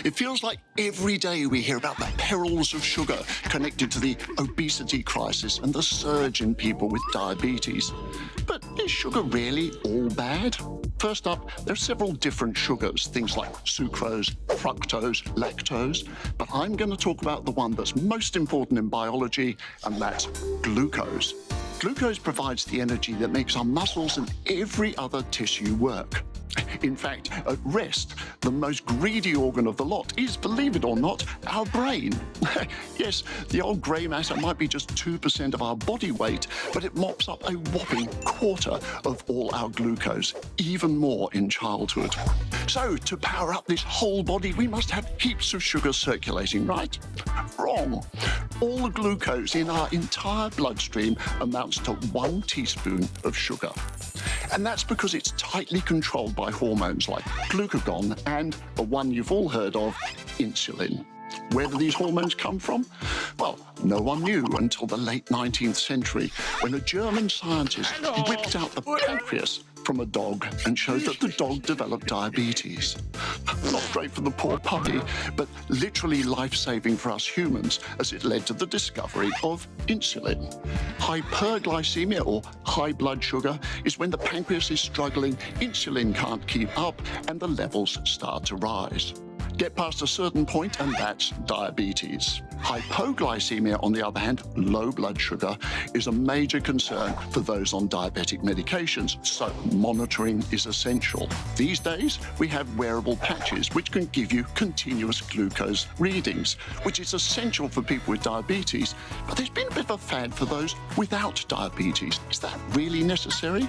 It feels like every day we hear about the perils of sugar connected to the obesity crisis and the surge in people with diabetes. But is sugar really all bad? First up, there are several different sugars, things like sucrose, fructose, lactose, but I'm going to talk about the one that's most important in biology, and that's glucose. Glucose provides the energy that makes our muscles and every other tissue work. In fact, at rest, the most greedy organ of the lot is, believe it or not, our brain. Yes, the old grey matter might be just 2% of our body weight, but it mops up a whopping quarter of all our glucose, even more in childhood. So, to power up this whole body, we must have heaps of sugar circulating, right? Wrong. All the glucose in our entire bloodstream amounts to 1 teaspoon of sugar. And that's because it's tightly controlled by hormones like glucagon and the one you've all heard of, insulin. Where do these hormones come from? Well, no one knew until the late 19th century, when a German scientist whipped out the pancreas from a dog and showed that the dog developed diabetes. Not great for the poor puppy, but literally life-saving for us humans, as it led to the discovery of insulin. Hyperglycemia, or high blood sugar, is when the pancreas is struggling, insulin can't keep up, and the levels start to rise. Get past a certain point, and that's diabetes. Hypoglycemia, on the other hand, low blood sugar, is a major concern for those on diabetic medications, so monitoring is essential. These days, we have wearable patches which can give you continuous glucose readings, which is essential for people with diabetes, but there's been a bit of a fad for those without diabetes. Is that really necessary?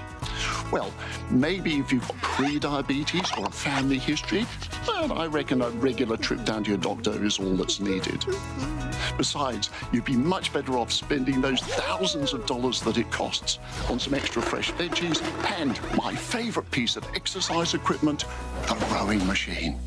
Well, maybe if you've got pre-diabetes or a family history, well, I reckon a regular trip down to your doctor is all that's needed. Besides, you'd be much better off spending those thousands of dollars that it costs on some extra fresh veggies and my favourite piece of exercise equipment, the rowing machine.